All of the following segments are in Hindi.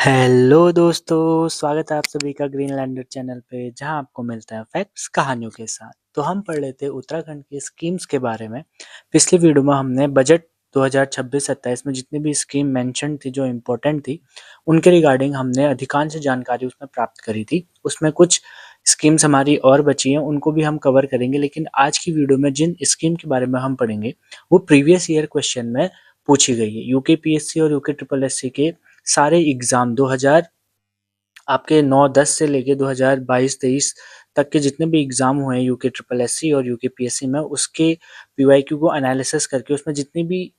हेलो दोस्तों, स्वागत है आप सभी का ग्रीनलैंडर चैनल पे जहां आपको मिलता है फैक्ट्स कहानियों के साथ। तो हम पढ़ रहे थे उत्तराखंड की स्कीम्स के बारे में। पिछली वीडियो में हमने बजट 2026-27 में जितनी भी स्कीम मेंशन थी जो इम्पोर्टेंट थी उनके रिगार्डिंग हमने अधिकांश जानकारी उसमें प्राप्त करी थी। उसमें कुछ स्कीम्स हमारी और बची हैं, उनको भी हम कवर करेंगे। लेकिन आज की वीडियो में जिन स्कीम के बारे में हम पढ़ेंगे वो प्रीवियस ईयर क्वेश्चन में पूछी गई है। यूके और यूके ट्रिपल एस सी के सारे एग्जाम 2000 आपके 9-10 से लेके 2022-23 तक के जितने भी एग्जाम हुए हैं यूके ट्रिपल एस सी और यूके पीएससी में, उसके पीवाईक्यू को एनालिसिस करके उसमें जितनी भी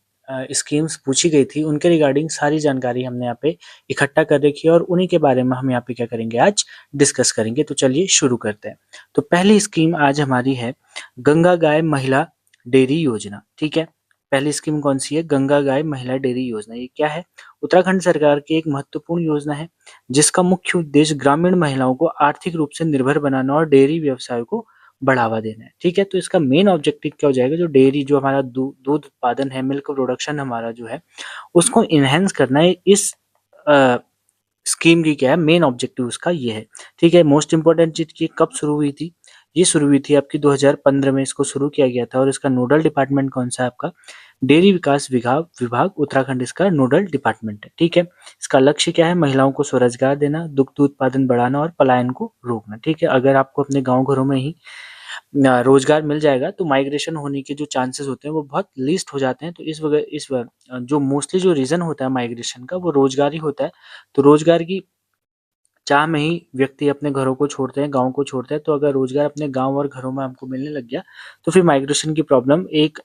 स्कीम्स पूछी गई थी उनके रिगार्डिंग सारी जानकारी हमने यहाँ पे इकट्ठा कर रखी है और उन्हीं के बारे में हम यहाँ पे क्या करेंगे, आज डिस्कस करेंगे। तो चलिए शुरू करते हैं। तो पहली स्कीम आज हमारी है गंगा गाय महिला डेयरी योजना। ठीक है, पहली स्कीम कौन सी है? गंगा गाय महिला डेयरी योजना। ये क्या है? उत्तराखंड सरकार की एक महत्वपूर्ण योजना है जिसका मुख्य उद्देश्य ग्रामीण महिलाओं को आर्थिक रूप से निर्भर बनाना और डेयरी व्यवसाय को बढ़ावा देना है। ठीक है, तो इसका मेन ऑब्जेक्टिव क्या हो जाएगा? जो डेयरी, जो हमारा दूध उत्पादन है, मिल्क प्रोडक्शन हमारा जो है, उसको इनहेंस करना है। इस स्कीम की क्या है मेन ऑब्जेक्टिव, उसका ये है। ठीक है, मोस्ट इंपोर्टेंट चीज की कब शुरू हुई थी? ये शुरू हुई थी आपकी 2015 में, इसको शुरू किया गया था। और इसका नोडल डिपार्टमेंट कौन सा है? आपका डेयरी विकास विभाग विभाग उत्तराखंड इसका नोडल डिपार्टमेंट है। ठीक है, इसका लक्ष्य क्या है? महिलाओं को स्वरोजगार देना, दुग्ध उत्पादन बढ़ाना और पलायन को रोकना। ठीक है, अगर आपको अपने गांव घरों में ही रोजगार मिल जाएगा तो माइग्रेशन होने के जो चांसेस होते हैं वो बहुत लीस्ट हो जाते हैं। तो जो मोस्टली जो रीजन होता है माइग्रेशन का वो रोजगार ही होता है। तो रोजगार की चाह में ही व्यक्ति अपने घरों को छोड़ते हैं, गाँव को छोड़ते हैं। तो अगर रोजगार अपने गाँव और घरों में हमको मिलने लग गया तो फिर माइग्रेशन की प्रॉब्लम एक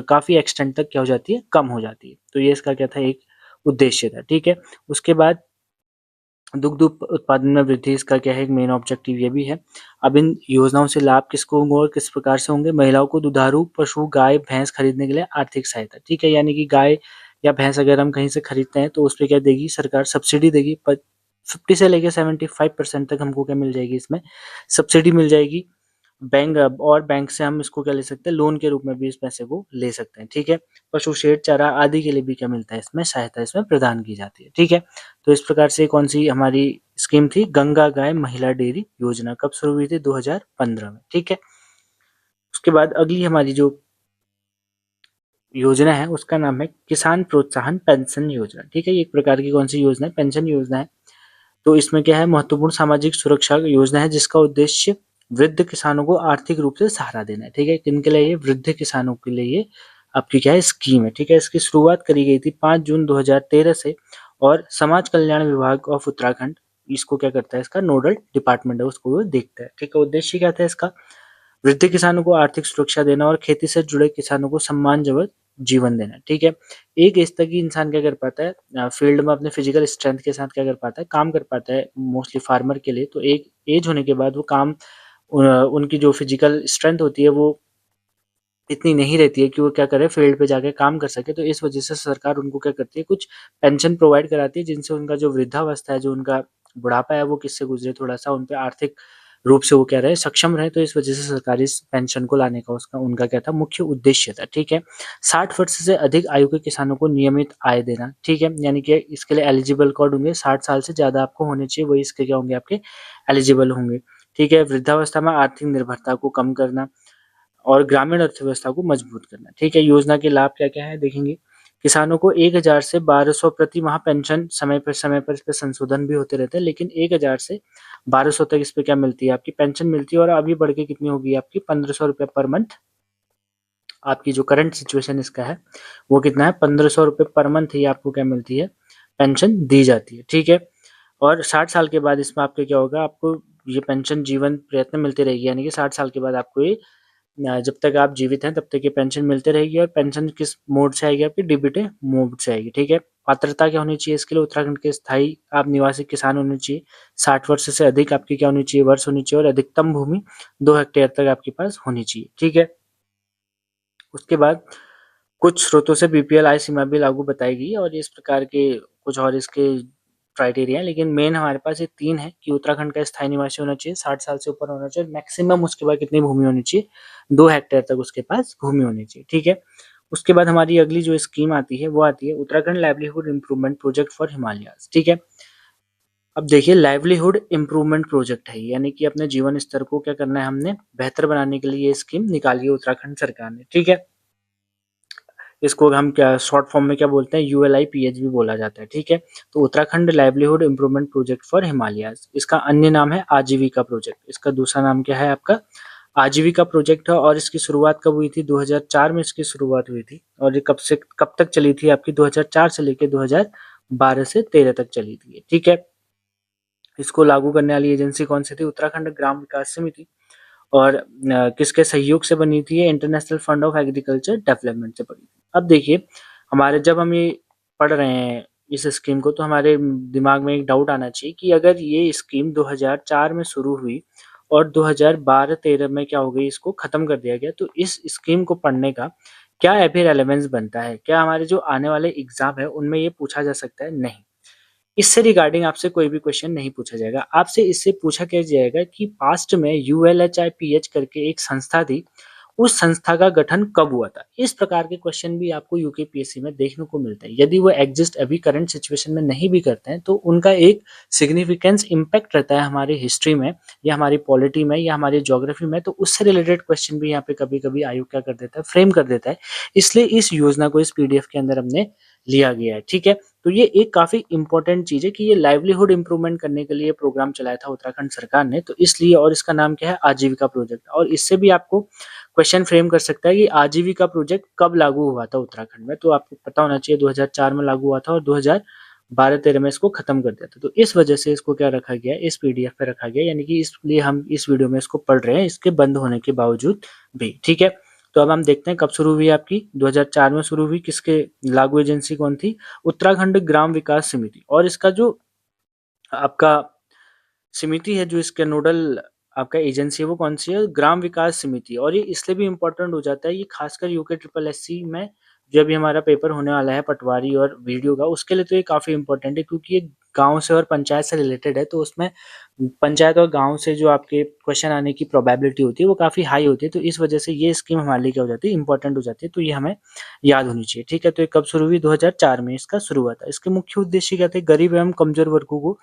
काफ़ी एक्सटेंट तक क्या हो जाती है? कम हो जाती है। तो ये इसका क्या था? एक उद्देश्य था। ठीक है, उसके बाद उत्पादन में वृद्धि, इसका क्या है? एक मेन ऑब्जेक्टिव ये भी है। अब इन योजनाओं से लाभ किसको होंगे और किस प्रकार से होंगे? महिलाओं को दुधारू पशु गाय भैंस खरीदने के लिए आर्थिक सहायता। ठीक है, यानी कि गाय या भैंस अगर हम कहीं से खरीदते हैं तो उस पे क्या देगी सरकार? सब्सिडी देगी। 50 से लेके 75% तक हमको क्या मिल जाएगी? इसमें सब्सिडी मिल जाएगी। बैंक से हम इसको क्या ले सकते हैं? लोन के रूप में भी इस पैसे को ले सकते हैं। ठीक है, पशु शेड चारा आदि के लिए भी क्या मिलता है? इसमें सहायता इसमें प्रदान की जाती है। ठीक है, तो इस प्रकार से कौन सी हमारी स्कीम थी? गंगा गाय महिला डेयरी योजना। कब शुरू हुई थी? 2015 में। ठीक है, उसके बाद अगली हमारी जो योजना है उसका नाम है किसान प्रोत्साहन पेंशन योजना। ठीक है, ये एक प्रकार की कौन सी योजना है? पेंशन योजना है। तो इसमें क्या है? महत्वपूर्ण सामाजिक सुरक्षा योजना है जिसका उद्देश्य वृद्ध किसानों को आर्थिक रूप से सहारा देना है। ठीक है, किन के लिए? ये वृद्ध किसानों के लिए ये आपकी क्या है? स्कीम है। ठीक है, इसकी शुरुआत करी गई थी 5 जून 2013 से और समाज कल्याण विभाग ऑफ उत्तराखंड इसको क्या करता है? इसका नोडल डिपार्टमेंट है, उसको वो देखता है। ठीक है, उद्देश्य क्या था इसका? वृद्ध किसानों को आर्थिक सुरक्षा देना और खेती से जुड़े किसानों को सम्मानजनक जीवन देना। ठीक है, एक एज तक ही इंसान क्या कर पाता है? फील्ड में अपने फिजिकल स्ट्रेंथ के साथ क्या कर पाता है? काम कर पाता है, मोस्टली फार्मर के लिए। तो एक एज होने के बाद वो काम उनकी जो फिजिकल स्ट्रेंथ होती है वो इतनी नहीं रहती है कि वो क्या करे? फील्ड पे जाके काम कर सके। तो इस वजह से सरकार उनको क्या करती है? कुछ पेंशन प्रोवाइड कराती है जिनसे उनका जो वृद्धावस्था है, जो उनका बुढ़ापा है, वो किससे गुजरे, थोड़ा-सा उन पे आर्थिक रूप से वो क्या रहे? सक्षम रहे। तो इस वजह से सरकारी इस पेंशन को लाने का उसका उनका क्या था? मुख्य उद्देश्य था। ठीक है, 60 वर्ष से अधिक आयु के किसानों को नियमित आय देना। ठीक है, यानी कि इसके लिए एलिजिबल कौन होंगे? 60 साल से ज़्यादा आपको होने चाहिए, वही इसके क्या होंगे? आपके एलिजिबल होंगे। ठीक है, वृद्धावस्था में आर्थिक निर्भरता को कम करना और ग्रामीण अर्थव्यवस्था को मजबूत करना। ठीक है, योजना के लाभ क्या-क्या है देखेंगे। किसानों को 1000 से 1200 प्रति माह पेंशन, समय पर इस पे संशोधन भी होते रहते हैं, लेकिन 1000 से 1200 तक इस पे क्या मिलती है? आपकी पेंशन मिलती है। और अभी बढ़ के कितनी होगी आपकी? 1500 रुपए पर मंथ। आपकी जो करंट सिचुएशन इसका है वो कितना है? 1500 रुपए पर मंथ ही आपको क्या मिलती है? पेंशन दी जाती है। ठीक है, और 60 साल के बाद इसमें आपके क्या होगा? आपको ये पेंशन जीवन प्रयत्न मिलती रहेगी, यानी कि 60 साल के बाद आपको ये जब तक आप जीवित हैं तब तक ये पेंशन मिलते रहेगी। और पेंशन किस मोड से आएगी? आपकी डीबीटी मोड से आएगी। ठीक है, पात्रता क्या होनी चाहिए इसके लिए? उत्तराखंड के स्थायी आप निवासी किसान होने चाहिए, 60 वर्ष से अधिक आपकी क्या होनी चाहिए? वर्ष होनी चाहिए, और अधिकतम भूमि 2 हेक्टेयर तक आपके पास होनी चाहिए। ठीक है, उसके बाद कुछ स्रोतों से बीपीएल आय सीमा भी लागू बताई गई है और इस प्रकार के कुछ और इसके क्राइटेरिया है। लेकिन मेन हमारे पास ये 3 है कि उत्तराखंड का स्थायी निवासी होना चाहिए, 60 साल से ऊपर होना चाहिए, मैक्सिमम उसके बाद कितनी भूमि होनी चाहिए? 2 हेक्टेयर तक उसके पास भूमि होनी चाहिए। ठीक है, उसके बाद हमारी अगली जो स्कीम आती है वो आती है Uttarakhand livelihood improvement project for Himalayas. ठीक है, अब देखिए लाइवलीहुड इम्प्रूवमेंट प्रोजेक्ट है, यानी कि अपने जीवन स्तर को क्या करना है हमने बेहतर बनाने के लिए ये स्कीम निकाली है उत्तराखंड सरकार ने, ठीक है। इसको हम क्या शॉर्ट फॉर्म में क्या बोलते हैं, यूएलआईपीएच भी बोला जाता है, ठीक है। तो Uttarakhand livelihood improvement project for Himalayas, इसका अन्य नाम है आजीविका प्रोजेक्ट, इसका दूसरा नाम क्या है आपका आजीविका प्रोजेक्ट है। और इसकी शुरुआत कब हुई थी, 2004 में इसकी शुरुआत हुई थी। और ये कब तक चली थी आपकी, 2004 से लेकर 2012 से 13 तक चली थी, ठीक है। इसको लागू करने वाली एजेंसी कौन सी थी, उत्तराखंड ग्राम विकास समिति। और किसके सहयोग से बनी थी, ये international fund of agriculture development से बनी थी। अब देखिए हमारे जब हम ये पढ़ रहे हैं इस स्कीम को, तो हमारे दिमाग में एक डाउट आना चाहिए कि अगर ये स्कीम 2004 में शुरू हुई और 2012-13 में क्या हो गई, इसको खत्म कर दिया गया, तो इस स्कीम को पढ़ने का क्या अभी रेलेवेंस बनता है, क्या हमारे जो आने वाले एग्जाम है उनमें ये पूछा जा सकता है, नहीं। इससे रिगार्डिंग आपसे कोई भी क्वेश्चन नहीं पूछा जाएगा। आपसे इससे पूछा क्या जाएगा कि पास्ट में यूएलएचआईपीएच करके एक संस्था थी, उस संस्था का गठन कब हुआ था? इस प्रकार के क्वेश्चन भी आपको यूकेपीएससी में देखने को मिलते हैं। यदि वो एग्जिस्ट अभी करंट सिचुएशन में नहीं भी करते हैं, तो उनका एक सिग्निफिकेंस इम्पैक्ट रहता है हमारी हिस्ट्री में या हमारी पॉलिटी में या हमारी ज्योग्राफी में, तो उससे रिलेटेड क्वेश्चन भी यहाँ पे कभी-कभी आयोग क्या कर देता है, फ्रेम कर देता है। इसलिए इस योजना को इस पीडीएफ के अंदर हमने लिया गया है, ठीक है। तो ये एक काफ़ी इम्पोर्टेंट चीज़ है कि ये लाइवलीहुड इम्प्रूवमेंट करने के लिए प्रोग्राम चलाया था उत्तराखंड सरकार ने, तो इसलिए। और इसका नाम क्या है, आजीविका प्रोजेक्ट। और इससे भी आपको क्वेश्चन फ्रेम कर सकता है कि आजीविका प्रोजेक्ट कब लागू हुआ था उत्तराखंड में, तो आपको पता होना चाहिए 2004 में लागू हुआ था और 2012-13 में इसको खत्म कर दिया था। तो इस वजह से इसको क्या रखा गया, इस पीडीएफ पे रखा गया, यानी कि इसलिए हम इस वीडियो में इसको पढ़ रहे हैं, इसके बंद होने के बावजूद भी, ठीक है। तो अब हम देखते हैं कब शुरू हुई आपकी, 2004 में शुरू हुई। किसके लागू एजेंसी कौन थी, उत्तराखंड ग्राम विकास समिति। और इसका जो आपका समिति है, जो इसके नोडल आपका एजेंसी है वो कौन सी है, ग्राम विकास समिति। और ये इसलिए भी इम्पोर्टेंट हो जाता है, ये खासकर यूके ट्रिपल एस सी में जो अभी हमारा पेपर होने वाला है पटवारी और वीडियो का, उसके लिए तो ये काफ़ी इंपॉर्टेंट है, क्योंकि ये गांव से और पंचायत से रिलेटेड है। तो उसमें पंचायत और गांव से जो आपके क्वेश्चन आने की प्रोबेबिलिटी होती है वो काफ़ी हाई होती है। तो इस वजह से ये स्कीम हमारे लिए क्या हो जाती है, इंपॉर्टेंट हो जाती है। तो ये हमें याद होनी चाहिए, ठीक है। तो ये कब शुरू हुई, 2004 में इसका शुरू हुआ था। इसके मुख्य उद्देश्य क्या थे, गरीब एवं कमजोर वर्गों को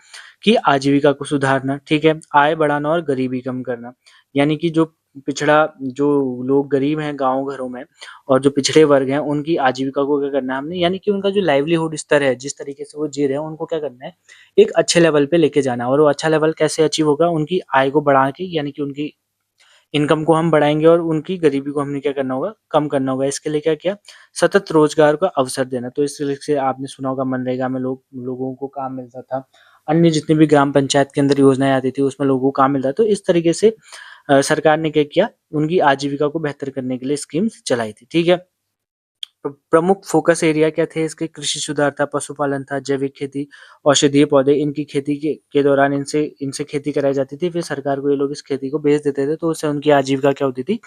की आजीविका को सुधारना, ठीक है, आय बढ़ाना और गरीबी कम करना। यानी कि जो पिछड़ा, जो लोग गरीब हैं गाँव घरों में और जो पिछड़े वर्ग हैं, उनकी आजीविका को क्या करना है हमने, यानी कि उनका जो लाइवलीहुड स्तर है, जिस तरीके से वो जी रहे हैं, उनको क्या करना है, एक अच्छे लेवल पे लेके जाना है। और वो अच्छा लेवल कैसे अचीव होगा, उनकी आय को बढ़ा के, यानी कि उनकी इनकम को हम बढ़ाएँगे और उनकी गरीबी को हमने क्या करना होगा, कम करना होगा। इसके लिए क्या किया, सतत रोजगार का अवसर देना। तो इस तरह से आपने सुना होगा मनरेगा में लोगों को काम मिलता था। अन्य जितनी भी ग्राम पंचायत के अंदर योजनाएँ आती थी, उसमें लोगों को काम मिलता था। तो इस तरीके से सरकार ने क्या किया, उनकी आजीविका को बेहतर करने के लिए स्कीम्स चलाई थी, ठीक है। प्रमुख फोकस एरिया क्या थे इसके, कृषि सुधार था, पशुपालन था, जैविक खेती, औषधीय पौधे, इनकी खेती के दौरान इनसे इनसे खेती कराई जाती थी। फिर सरकार को ये लोग इस खेती को बेच देते थे, तो उससे उनकी आजीविका क्या होती थी,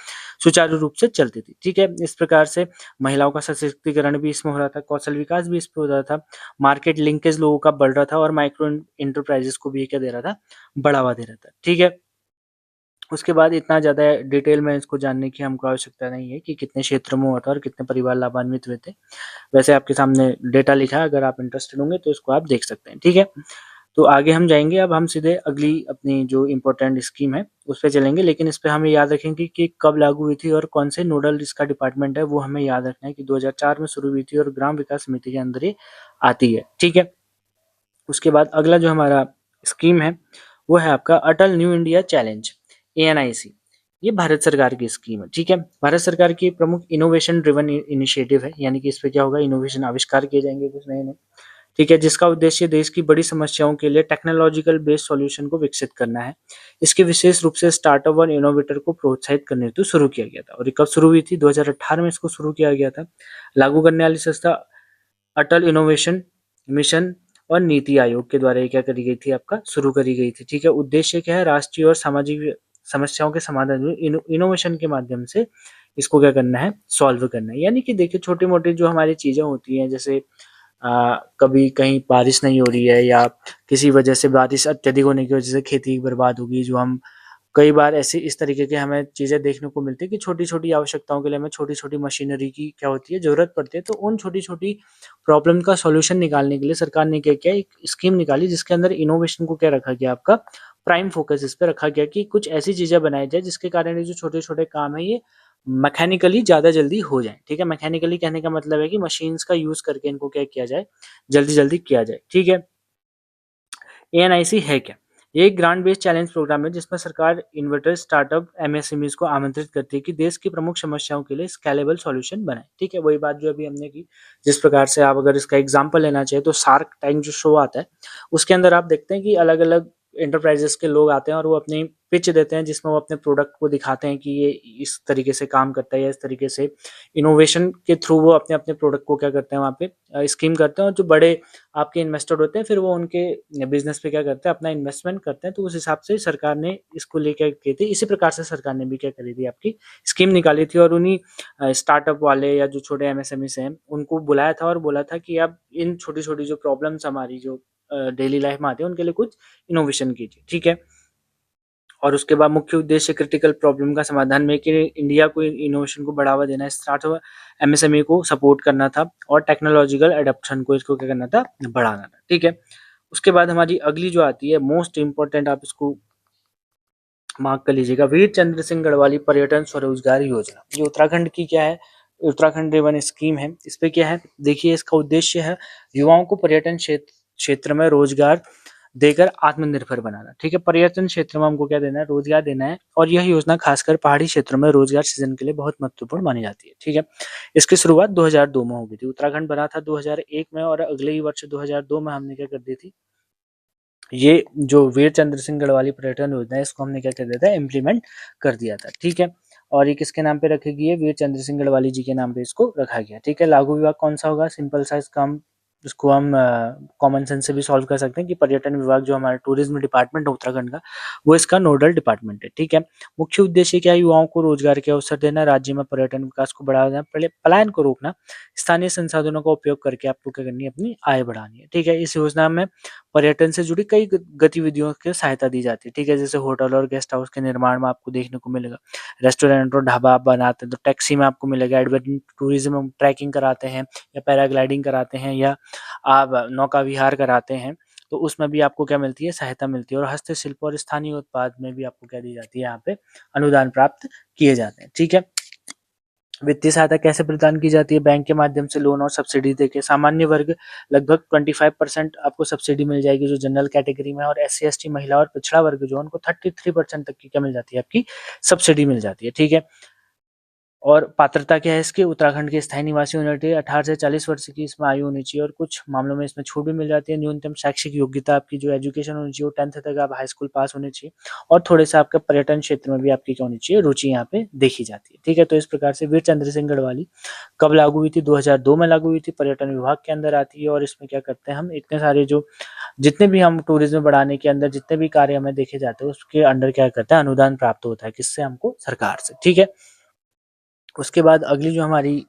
सुचारू रूप से चलती थी, ठीक है। इस प्रकार से महिलाओं का सशक्तिकरण भी इसमें हो रहा था, कौशल विकास भी इसमें हो रहा था, मार्केट लिंकेज लोगों का बढ़ रहा था और माइक्रो इंटरप्राइजेस को भी क्या दे रहा था, बढ़ावा दे रहा था, ठीक है। उसके बाद इतना ज़्यादा डिटेल में इसको जानने की हमको आवश्यकता नहीं है कि कितने क्षेत्रों में हुआ था और कितने परिवार लाभान्वित हुए थे। वैसे आपके सामने डेटा लिखा है, अगर आप इंटरेस्टेड होंगे तो इसको आप देख सकते हैं, ठीक है। तो आगे हम जाएँगे, अब हम सीधे अगली अपनी जो इम्पोर्टेंट स्कीम है, उस पे चलेंगे। लेकिन इस पे हमें याद रखेंगे कि कब लागू हुई थी और कौन से नोडल इसका डिपार्टमेंट है, वो हमें याद रखना है कि 2004 में शुरू हुई थी और ग्राम विकास समिति के अंदर ये आती है, ठीक है। उसके बाद अगला जो हमारा स्कीम है, वो है आपका अटल न्यू इंडिया चैलेंज, एएनआईसी। ये भारत सरकार की स्कीम है, ठीक है। भारत सरकार की प्रमुख इनोवेशन ड्रिवन इनिशिएटिव है, यानी कि इस पे क्या होगा, इनोवेशन आविष्कार किए जाएंगे कुछ नए-नए, ठीक है, जिसका उद्देश्य देश की बड़ी समस्याओं के लिए टेक्नोलॉजिकल बेस्ड सॉल्यूशन को विकसित करना है। इसके विशेष रूप से स्टार्टअप और इनोवेटर को प्रोत्साहित करने हेतु शुरू किया गया था। और ये कब शुरू हुई थी, 2018 में इसको शुरू किया गया था। लागू करने वाली संस्था अटल इनोवेशन मिशन और नीति आयोग के द्वारा ये क्या करी गई थी, आपका शुरू करी गई थी, ठीक है। उद्देश्य क्या है, राष्ट्रीय और सामाजिक समस्याओं के समाधान में इनोवेशन के माध्यम से इसको क्या करना है, सॉल्व करना है। यानी कि देखिए छोटी-मोटी जो हमारी चीज़ें होती हैं, जैसे कभी कहीं बारिश नहीं हो रही है या किसी वजह से बारिश अत्यधिक होने की वजह से खेती बर्बाद होगी, जो हम कई बार ऐसी इस तरीके की हमें चीज़ें देखने को मिलती है कि छोटी-छोटी आवश्यकताओं के लिए हमें छोटी-छोटी मशीनरी की क्या होती है ज़रूरत पड़ती है। तो उन छोटी-छोटी प्रॉब्लम का सॉल्यूशन निकालने के लिए सरकार ने क्या किया, एक स्कीम निकाली जिसके अंदर इनोवेशन को क्या रखा गया, आपका प्राइम फोकस इस पे रखा गया कि कुछ ऐसी चीज़ें बनाई जाए जिसके कारण ये जो छोटे-छोटे काम है ये मैकेनिकली ज़्यादा जल्दी हो जाएँ। ठीक है? मैकेनिकली कहने का मतलब है कि मशीन्स का यूज़ करके इनको क्या किया जाए, जल्दी-जल्दी किया जाए। ठीक है? एएनआईसी है क्या? ये एक ग्रांट बेस्ड चैलेंज प्रोग्राम है जिसमें सरकार इन्वेंटर, स्टार्टअप, एमएसएमईज़ को आमंत्रित करती है कि देश की प्रमुख समस्याओं के लिए स्केलेबल सॉल्यूशन बनाएँ। ठीक है? वही बात जो अभी हमने की, जिस प्रकार से आप अगर इसका एग्ज़ाम्पल लेना चाहें तो शार्क टैंक जो शो आता है, उसके अंदर आप देखते हैं कि अलग-अलग एंटरप्राइज़ेज़ के लोग आते हैं और वो अपनी पिच देते हैं जिसमें वो अपने प्रोडक्ट को दिखाते हैं कि ये इस तरीके से काम करता है या इस तरीके से इनोवेशन के थ्रू वो अपने-अपने प्रोडक्ट को क्या करते हैं वहाँ पे स्कीम करते हैं और जो बड़े आपके इन्वेस्टर होते हैं फिर वो उनके बिज़नेस पे क्या करते हैं अपना इन्वेस्टमेंट करते हैं, तो उस हिसाब से सरकार ने इसको लेकर की थी। इसी प्रकार से सरकार ने भी क्या करी थी, आपकी स्कीम निकाली थी और उन्हीं स्टार्टअप वाले या जो छोटे एमएसएमईज़ हैं, उनको बुलाया था और बोला था कि आप इन छोटी-छोटी जो प्रॉब्लम्स हमारी जो डेली लाइफ में आती है, उनके लिए कुछ इनोवेशन कीजिए। ठीक है? और उसके बाद मुख्य उद्देश्य क्रिटिकल प्रॉब्लम का समाधान मेक इन इंडिया को इनोवेशन को बढ़ावा देना, स्टार्टअप एमएसएमई को सपोर्ट करना था और टेक्नोलॉजिकल एडॉप्शन को इसको क्या करना था, बढ़ाना था। ठीक है? उसके बाद हमारी अगली जो आती है मोस्ट इम्पोर्टेंट, आप इसको मार्क कर लीजिएगा, वीर चंद्र सिंह गढ़वाली पर्यटन स्वरोजगार योजना। ये उत्तराखंड की क्या है, उत्तराखंड रेवन स्कीम है। इस पे क्या है, देखिए इसका उद्देश्य है युवाओं को पर्यटन क्षेत्र में रोजगार देकर आत्मनिर्भर बनाना। ठीक है? पर्यटन क्षेत्र में हमको क्या देना है, रोजगार देना है और यह योजना खासकर पहाड़ी क्षेत्रों में रोजगार सृजन के लिए बहुत महत्वपूर्ण मानी जाती है। ठीक है? इसकी शुरुआत 2002 में हो गई थी। उत्तराखंड बना था 2001 में और अगले ही वर्ष 2002 में हमने क्या कर दी थी, ये जो वीर चंद्र सिंह गढ़वाली पर्यटन योजना है इसको हमने क्या कर दिया था, इम्प्लीमेंट कर दिया था। ठीक है? और ये किसके नाम पे रखी गई है, वीर चंद्र सिंह गढ़वाली जी के नाम पे इसको रखा गया। ठीक है? लागू विभाग कौन सा होगा, सिंपल सा इसका हम इसको हम कॉमन सेंस से भी सॉल्व कर सकते हैं कि पर्यटन विभाग जो हमारा टूरिज्म डिपार्टमेंट है उत्तराखंड का, वो इसका नोडल डिपार्टमेंट है। ठीक है? मुख्य उद्देश्य क्या है, युवाओं को रोजगार के अवसर देना, राज्य में पर्यटन विकास को बढ़ावा देना, पहले पलायन को रोकना, स्थानीय संसाधनों का उपयोग करके आपको क्या करनी है, अपनी आय बढ़ानी है। ठीक है? इस योजना में पर्यटन से जुड़ी कई गतिविधियों की सहायता दी जाती है। ठीक है? जैसे होटल और गेस्ट हाउस के निर्माण में आपको देखने को मिलेगा, रेस्टोरेंट और ढाबा आप बनाते हैं तो टैक्सी में आपको मिलेगा, एडवेंचर टूरिज्म में ट्रैकिंग कराते हैं या पैराग्लाइडिंग कराते हैं या आप नौका विहार कराते हैं, तो उसमें भी आपको क्या मिलती है, सहायता मिलती है। और हस्तशिल्प और स्थानीय उत्पाद में भी आपको क्या दी जाती है, यहाँ पे अनुदान प्राप्त किए जाते हैं। ठीक है? वित्तीय सहायता कैसे प्रदान की जाती है, बैंक के माध्यम से लोन और सब्सिडी देके। सामान्य वर्ग लगभग 25% आपको सब्सिडी मिल जाएगी जो जनरल कैटेगरी में है, और एससी एसटी महिला और पिछड़ा वर्ग जो है उनको 33% तक की क्या मिल जाती है, आपकी सब्सिडी मिल जाती है। ठीक है? और पात्रता क्या है इसकी, उत्तराखंड के स्थायी निवासी होने चाहिए, 18 से 40 वर्ष की इसमें आयु होनी चाहिए और कुछ मामलों में इसमें छूट भी मिल जाती है। न्यूनतम शैक्षिक योग्यता आपकी जो एजुकेशन होनी चाहिए वो 10th तक आप हाई स्कूल पास होने चाहिए और थोड़े से आपका पर्यटन क्षेत्र में भी आपकी क्या होनी चाहिए, रुचि यहाँ पे देखी जाती है। ठीक है? तो इस प्रकार से वीर चंद्र सिंह गढ़वाली कब लागू हुई थी, 2002 में लागू हुई थी, पर्यटन विभाग के अंदर आती है और इसमें क्या करते हैं हम, इतने सारे जो जितने भी हम टूरिज्म बढ़ाने के अंदर जितने भी कार्य हमें देखे जाते हैं उसके अंडर क्या करता है, अनुदान प्राप्त होता है, किससे, हमको सरकार से। ठीक है? उसके बाद अगली जो हमारी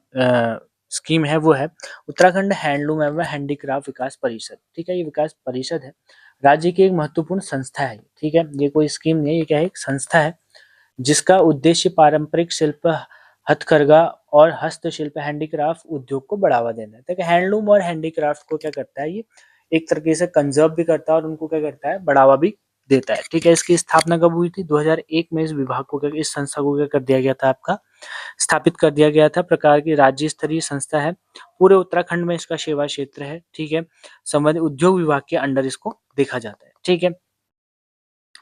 स्कीम है वो है उत्तराखंड हैंडलूम एवं हैंडीक्राफ्ट विकास परिषद। ठीक है? ये विकास परिषद है, राज्य की एक महत्वपूर्ण संस्था है। ठीक है? ये कोई स्कीम नहीं है, ये क्या है, एक संस्था है जिसका उद्देश्य पारंपरिक शिल्प, हथकरघा और हस्तशिल्प हैंडीक्राफ्ट उद्योग को बढ़ावा देना है। ठीक है? हैंडलूम और हैंडीक्राफ्ट को क्या करता है, ये एक तरीके से कंजर्व भी करता है और उनको क्या करता है, बढ़ावा भी देता है। ठीक है? इसकी स्थापना कब हुई थी, 2001 में इस विभाग को क्या, इस संस्था को क्या कर दिया गया था, आपका स्थापित कर दिया गया था। प्रकार की राज्य स्तरीय संस्था है, पूरे उत्तराखंड में इसका सेवा क्षेत्र है। ठीक है? संबंधित उद्योग विभाग के अंडर इसको देखा जाता है। ठीक है?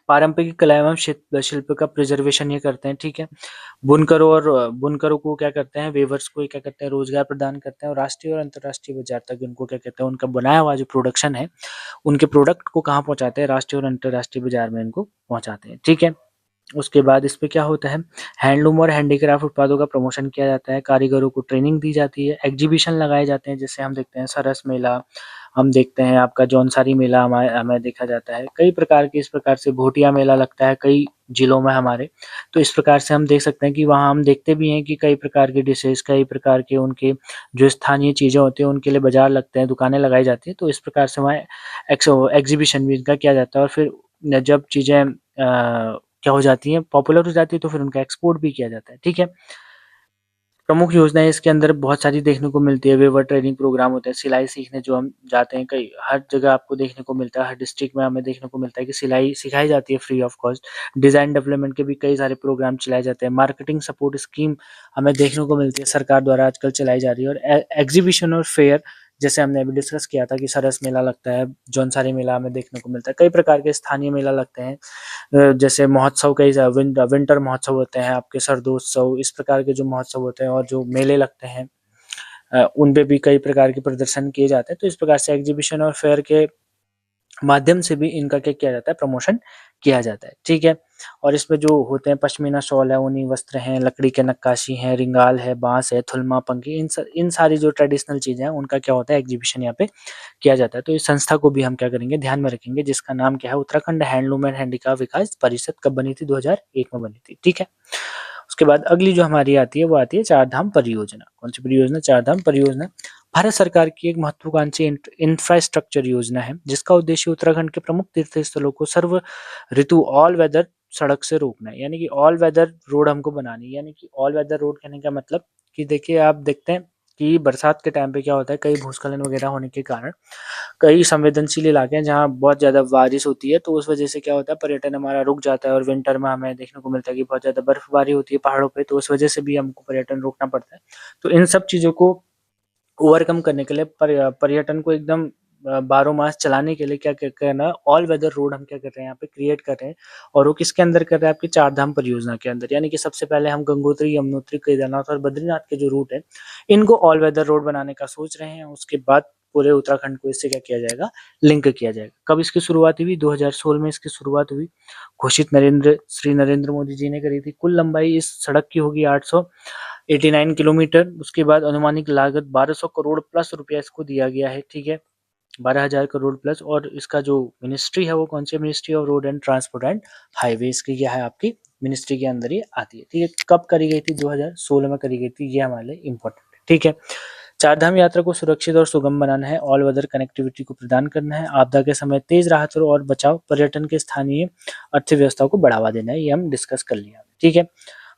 पारंपरिक कला एवं शिल्प का प्रिजर्वेशन ये करते हैं। ठीक है? बुनकरों को क्या करते हैं, वेवर्स को क्या करते हैं, रोजगार प्रदान करते हैं और राष्ट्रीय और अंतर्राष्ट्रीय बाजार तक उनको क्या कहते हैं, उनका बनाया हुआ जो प्रोडक्शन है, उनके प्रोडक्ट को कहाँ पहुंचाते हैं, राष्ट्रीय और अंतर्राष्ट्रीय बाजार में इनको पहुंचाते हैं। ठीक है? उसके बाद इस पे क्या होता है, हैंडलूम और हैंडीक्राफ्ट उत्पादों का प्रमोशन किया जाता है, कारीगरों को ट्रेनिंग दी जाती है, एग्जीबिशन लगाए जाते हैं, जैसे हम देखते हैं सरस मेला, हम देखते हैं आपका जौनसारी मेला हमें हमें देखा जाता है, कई प्रकार के इस प्रकार से भोटिया मेला लगता है कई जिलों में हमारे। तो इस प्रकार से हम देख सकते हैं कि वहाँ हम देखते भी हैं कि कई प्रकार के डिशेज, कई प्रकार के उनके जो स्थानीय चीज़ें होती हैं उनके लिए बाजार लगते हैं, दुकानें लगाई जाती हैं। तो इस प्रकार से वहाँ एग्जीबिशन भी इनका किया जाता है और फिर जब चीज़ें क्या हो जाती हैं, पॉपुलर हो जाती है, तो फिर उनका एक्सपोर्ट भी किया जाता है। ठीक है, प्रमुख योजनाएं इसके अंदर बहुत सारी देखने को मिलती है। वेवर ट्रेनिंग प्रोग्राम होते हैं, सिलाई सीखने जो हम जाते हैं, कई हर जगह आपको देखने को मिलता है, हर डिस्ट्रिक्ट में हमें देखने को मिलता है कि सिलाई सिखाई जाती है free of cost. Design development के भी कई सारे प्रोग्राम चलाए जाते हैं। मार्केटिंग सपोर्ट स्कीम हमें देखने को मिलती है, सरकार द्वारा आजकल चलाई जा रही है। और एग्जीबिशन और फेयर, जैसे हमने अभी डिस्कस किया था कि सरस मेला लगता है, जौनसारी मेला हमें देखने को मिलता है, कई प्रकार के स्थानीय मेला लगते हैं। जैसे महोत्सव, कई विंटर महोत्सव होते हैं, आपके सरदोत्सव, इस प्रकार के जो महोत्सव होते हैं और जो मेले लगते हैं, उन पे भी कई प्रकार के प्रदर्शन किए जाते हैं। तो इस प्रकार से एग्जीबिशन और फेयर के माध्यम से भी इनका क्या किया जाता है, प्रमोशन किया जाता है। ठीक है, और इसमें जो होते हैं पश्मीना शॉल है, ऊनी वस्त्र हैं, लकड़ी के नक्काशी हैं, रिंगाल है, बांस है, थुलमा, पंखी, इन सारी जो ट्रेडिशनल चीजें हैं उनका क्या होता है, एग्जीबिशन यहाँ पे किया जाता है। तो इस संस्था को भी हम क्या करेंगे, ध्यान में रखेंगे, जिसका नाम क्या है, उत्तराखंड हैंडलूम एंड हैंडीक्राफ्ट विकास परिषद। कब बनी थी, 2001 में बनी थी। ठीक है, उसके बाद अगली जो हमारी आती है वो आती है चार धाम परियोजना। कौन सी परियोजना, चार धाम परियोजना। भारत सरकार की एक महत्वाकांक्षी इंफ्रास्ट्रक्चर योजना है, जिसका उद्देश्य उत्तराखंड के प्रमुख तीर्थ स्थलों को सर्व ऋतु ऑल वेदर सड़क से रोकना है। यानी कि ऑल वेदर रोड हमको बनानी है। यानी कि ऑल वेदर रोड कहने का मतलब कि देखिए, आप देखते हैं कि बरसात के टाइम पे क्या होता है, कई भूस्खलन वगैरह होने के कारण कई संवेदनशील इलाके हैं जहाँ बहुत ज़्यादा बारिश होती है, तो उस वजह से क्या होता है, पर्यटन हमारा रुक जाता है। और विंटर में हमें देखने को मिलता है कि बहुत ज़्यादा बर्फबारी होती है पहाड़ों पे, तो उस वजह से भी हमको पर्यटन रोकना पड़ता है। तो इन सब चीज़ों को ओवरकम करने के लिए, पर्यटन को एकदम 12 मास चलाने के लिए क्या क्या करना है, ऑल वेदर रोड हम क्या कर रहे हैं, यहाँ पे क्रिएट कर रहे हैं। और वो किसके अंदर कर रहे हैं, आपकी चार धाम परियोजना के अंदर। यानी कि सबसे पहले हम गंगोत्री, यमुनोत्री, केदारनाथ और बद्रीनाथ के जो रूट है, इनको ऑल वेदर रोड बनाने का सोच रहे हैं। उसके बाद पूरे उत्तराखंड को इससे क्या किया जाएगा, लिंक किया जाएगा। कब इसकी शुरुआत हुई, 2016 में इसकी शुरुआत हुई। घोषित नरेंद्र मोदी जी ने करी थी। कुल लंबाई इस सड़क की होगी 889 किलोमीटर। उसके बाद अनुमानित लागत 1200 करोड़ प्लस रुपया इसको दिया गया है। ठीक है, 12,000 करोड़ प्लस। और इसका जो मिनिस्ट्री है वो कौन सी, ministry of road and transport and highways की क्या है, आपकी मिनिस्ट्री के अंदर ये आती है। ठीक है, कब करी गई थी, 2016 में करी गई थी। ये हमारे लिए इंपॉर्टेंट है। ठीक है, चारधाम यात्रा को सुरक्षित और सुगम बनाना है, ऑल वेदर कनेक्टिविटी को प्रदान करना है, आपदा के समय तेज राहत और बचाव, पर्यटन के स्थानीय अर्थव्यवस्था को बढ़ावा देना है। ये हम डिस्कस कर लिया। ठीक है,